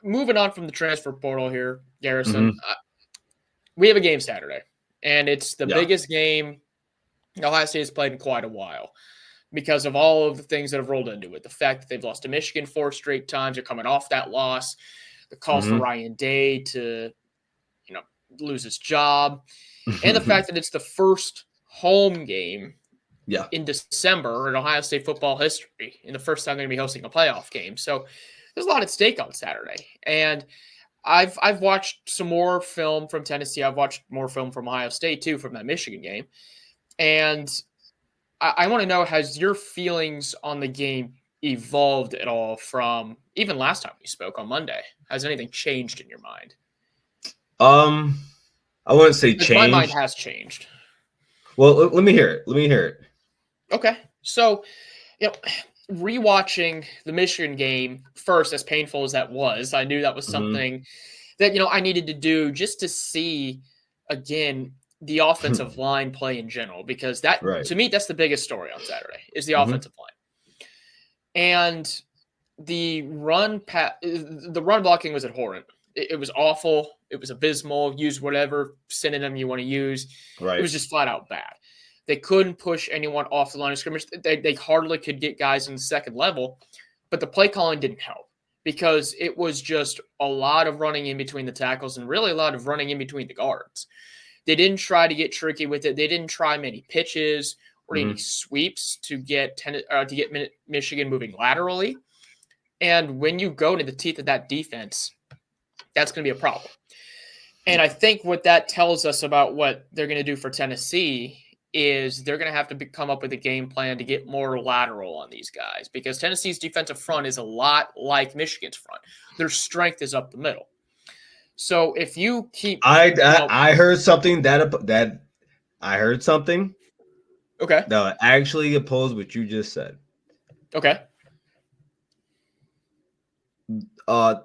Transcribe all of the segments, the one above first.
moving on from the transfer portal here, Garrison, Mm-hmm. we have a game Saturday, and it's the Yeah. biggest game Ohio State has played in quite a while because of all of the things that have rolled into it. The fact that they've lost to Michigan 4 straight times, they're coming off that loss, the calls for Mm-hmm. Ryan Day to, lose his job, and the fact that it's the first home game Yeah. in December in Ohio State football history, and the first time they're going to be hosting a playoff game. So there's a lot at stake on Saturday, and I've watched some more film from Tennessee. I've watched more film from Ohio State too from that Michigan game, and I want to know, has your feelings on the game evolved at all from even last time we spoke on Monday? Has anything changed in your mind? Um, I wouldn't say Because my mind changed. has changed. Well, let me hear it. Let me hear it. Okay, so you know, rewatching the Michigan game first, as painful as that was, I knew that was Mm-hmm. something that I needed to do just to see again the offensive line play in general, because that Right. to me that's the biggest story on Saturday is the Mm-hmm. offensive line. And the run blocking was abhorrent. It was awful. It was abysmal. Use whatever synonym you want to use. It Right. was just flat out bad. They couldn't push anyone off the line of scrimmage. They hardly could get guys in the second level, but the play calling didn't help because it was just a lot of running in between the tackles and really a lot of running in between the guards. They didn't try to get tricky with it. They didn't try many pitches or any Mm-hmm. sweeps to get Michigan moving laterally. And when you go to the teeth of that defense, that's going to be a problem. And I think what that tells us about what they're going to do for Tennessee is they're going to have to come up with a game plan to get more lateral on these guys, because Tennessee's defensive front is a lot like Michigan's front. Their strength is up the middle. So if you keep, I heard something that I heard something okay, that actually opposed what you just said. okay, Uh,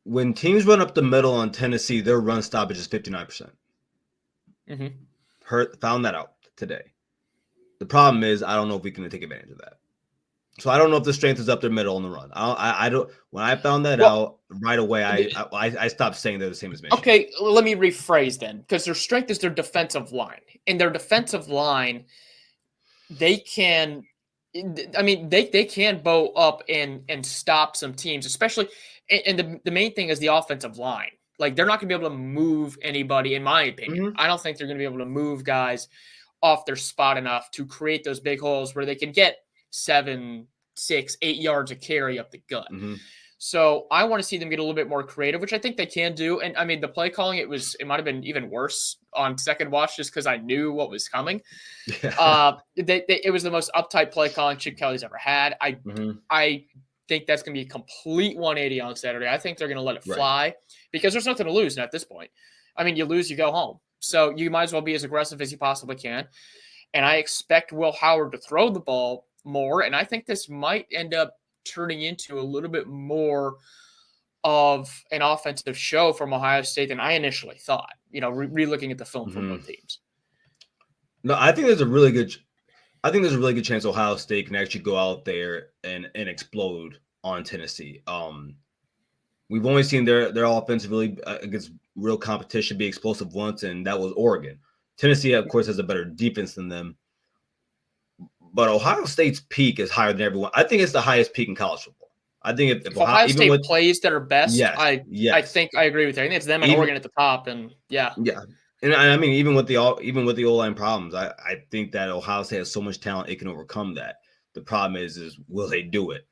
when teams run up the middle on Tennessee, their run stoppage is 59%. mm-hmm. Found that out today. The problem is I don't know if we can take advantage of that. So I don't know if the strength is up their middle on the run. I don't. When I found that Well, out right away, I stopped saying they're the same as Michigan. okay, let me rephrase then, because their strength is their defensive line. In their defensive line, they can, I mean, they can bow up and stop some teams, especially. And the main thing is the offensive line. Like, they're not going to be able to move anybody, in my opinion. Mm-hmm. I don't think they're going to be able to move guys off their spot enough to create those big holes where they can get 7, 6, 8 yards of carry up the gut. Mm-hmm. So I want to see them get a little bit more creative, which I think they can do. And I mean, the play calling, it might have been even worse on second watch just because I knew what was coming. Yeah. It was the most uptight play calling Chip Kelly's ever had. Mm-hmm. I think that's going to be a complete 180 on Saturday. I think they're going to let it Right. fly because there's nothing to lose at this point. I mean, you lose, you go home. So you might as well be as aggressive as you possibly can. And I expect Will Howard to throw the ball more. And I think this might end up turning into a little bit more of an offensive show from Ohio State than I initially thought, re-looking at the film from Mm-hmm. both teams. No, I think there's a really good chance Ohio State can actually go out there and explode on Tennessee. We've only seen their offense really against real competition be explosive once, and that was Oregon. Tennessee, of course, has a better defense than them, but Ohio State's peak is higher than everyone. I think it's the highest peak in college football. I think if Ohio even State with plays that are best, yes, I think I agree with you. I think it's them and Oregon at the top, and yeah. And I mean, even with the O-line problems, I think that Ohio State has so much talent it can overcome that. The problem is will they do it?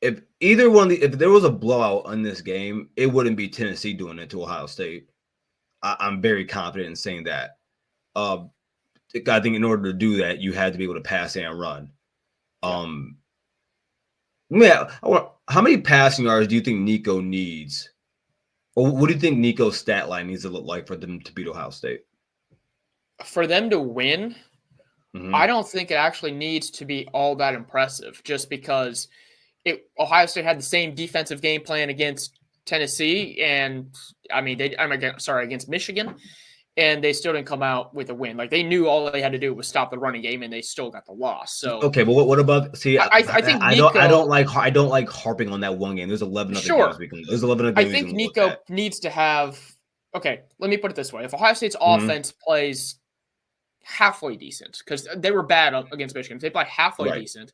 If there was a blowout in this game, it wouldn't be Tennessee doing it to Ohio State. I'm very confident in saying that. I think in order to do that, you had to be able to pass and run. How many passing yards do you think Nico needs? Or what do you think Nico's stat line needs to look like for them to beat Ohio State? For them to win, Mm-hmm. I don't think it actually needs to be all that impressive, just because Ohio State had the same defensive game plan against Tennessee, and against Michigan, and they still didn't come out with a win. Like, they knew all they had to do was stop the running game, and they still got the loss. So okay, but what about I think I Nico. don't like harping on that one game. There's 11 other Sure. games we can. There's 11 other I games we think can look Nico at. needs to have. Okay, let me put it this way: if Ohio State's Mhm. offense plays halfway decent, because they were bad against Michigan, if they play halfway Right. decent,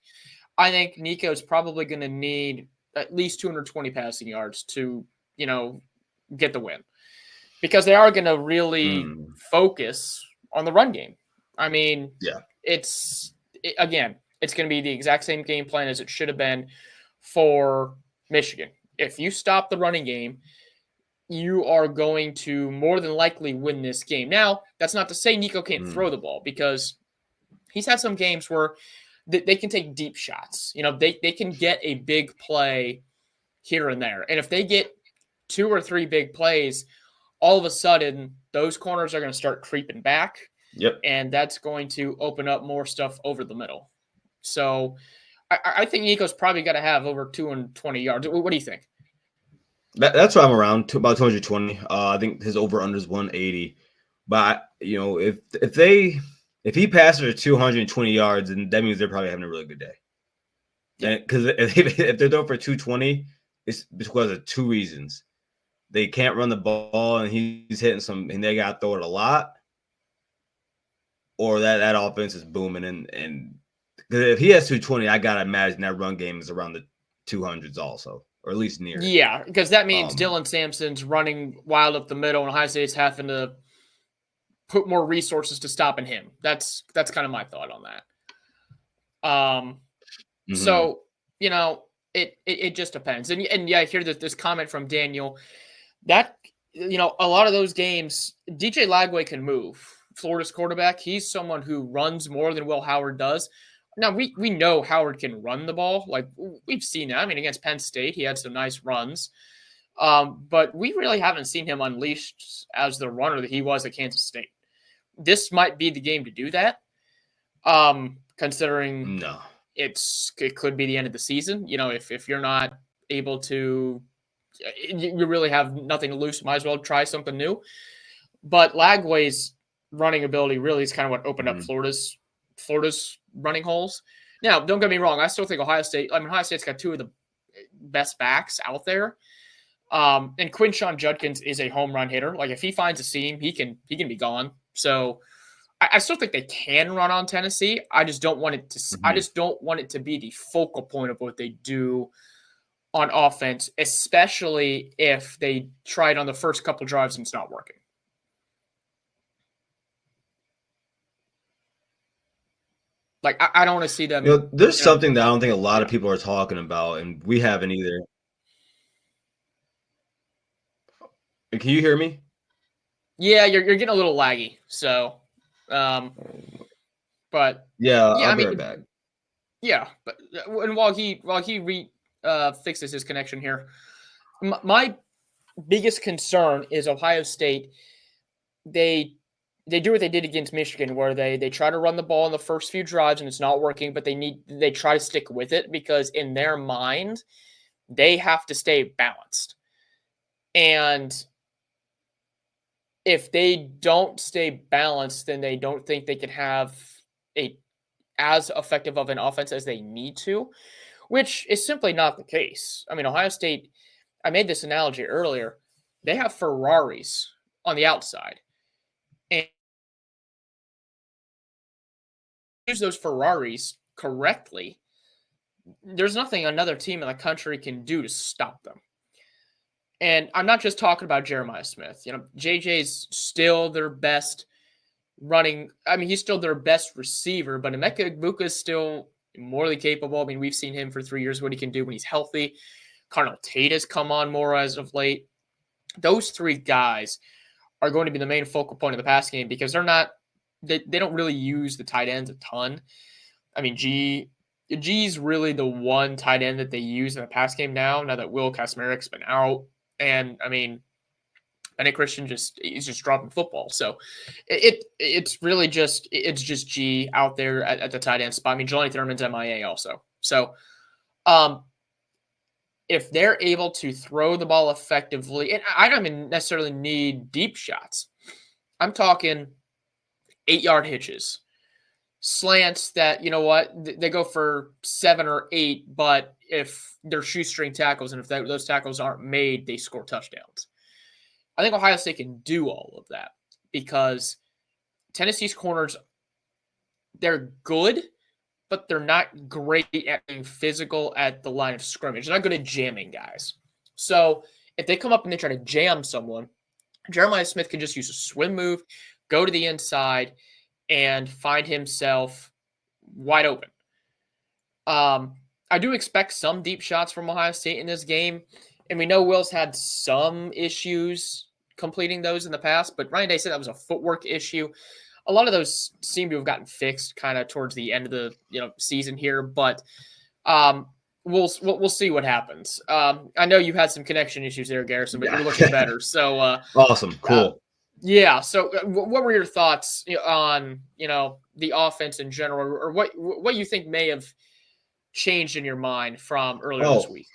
I think Nico's probably going to need at least 220 passing yards to, get the win, because they are going to really focus on the run game. I mean, Yeah. again, it's going to be the exact same game plan as it should have been for Michigan. If you stop the running game, you are going to more than likely win this game. Now, that's not to say Nico can't throw the ball, because he's had some games where they can take deep shots. They can get a big play here and there. And if they get 2 or 3 big plays, all of a sudden those corners are going to start creeping back. Yep. And that's going to open up more stuff over the middle. So I think Nico's probably got to have over 220 yards. What do you think? That's why I'm around about 220. I think his over under is 180. But if he passes for 220 yards, then that means they're probably having a really good day. Because if they're throwing for 220, it's because of 2 reasons. They can't run the ball, and he's hitting some, and they got to throw it a lot, or that offense is booming. And if he has 220, I gotta imagine that run game is around the 200s also, or at least near. Yeah, because that means Dylan Sampson's running wild up the middle, and Ohio State's having to put more resources to stopping him. That's kind of my thought on that. So it just depends, and yeah, I hear this comment from Daniel that a lot of those games, DJ Lagway can move. Florida's quarterback, he's someone who runs more than Will Howard does. Now, we know Howard can run the ball. Like, we've seen that. I mean, against Penn State, he had some nice runs. But we really haven't seen him unleashed as the runner that he was at Kansas State. This might be the game to do that, considering it could be the end of the season. If you're not able to, you really have nothing to lose, might as well try something new. But Lagway's running ability really is kind of what opened up Florida's running holes. Now, don't get me wrong. I still think Ohio State's got 2 of the best backs out there. And Quinshon Judkins is a home run hitter. Like, if he finds a seam, he can be gone. So I still think they can run on Tennessee. I just don't want it to. I just don't want it to be the focal point of what they do on offense, especially if they try it on the first couple drives and it's not working. Like, I don't want to see them. There's something that I don't think a lot of people are talking about, and we haven't either. Can you hear me? Yeah, you're getting a little laggy. So, but I'll be right back. Yeah, but and while he fixes his connection here, my biggest concern is Ohio State. They do what they did against Michigan, where they try to run the ball in the first few drives and it's not working, but they try to stick with it because in their mind they have to stay balanced. And if they don't stay balanced, then they don't think they can have as effective of an offense as they need to, which is simply not the case. I mean, Ohio State, I made this analogy earlier, they have Ferraris on the outside. And use those Ferraris correctly, there's nothing another team in the country can do to stop them. And I'm not just talking about Jeremiah Smith. JJ's still their best running. I mean, he's still their best receiver, but Emeka Egbuka is still morally capable. I mean, we've seen him for 3 years, what he can do when he's healthy. Cardinal Tate has come on more as of late. Those 3 guys are going to be the main focal point of the pass game because they don't really use the tight ends a ton. I mean, G's really the one tight end that they use in the pass game now that Will Kacmarik's been out. And I mean, Benny Christian he's just dropping football. So it's really just G out there at the tight end spot. I mean, Jelani Thurman's MIA also. So if they're able to throw the ball effectively, and I don't even necessarily need deep shots. I'm talking 8-yard hitches, slants that, you know what, they go for 7 or 8, but if they're shoestring tackles and if those tackles aren't made, they score touchdowns. I think Ohio State can do all of that because Tennessee's corners, they're good, but they're not great at being physical at the line of scrimmage. They're not good at jamming guys. So if they come up and they try to jam someone, Jeremiah Smith can just use a swim move, go to the inside, and find himself wide open. I do expect some deep shots from Ohio State in this game, and we know Will's had some issues completing those in the past, but Ryan Day said that was a footwork issue. A lot of those seem to have gotten fixed kind of towards the end of the season here, but we'll see what happens. I know you had some connection issues there, Garrison, but you're looking better. So awesome, cool. Yeah. So, what were your thoughts on the offense in general, or what you think may have changed in your mind from earlier this week?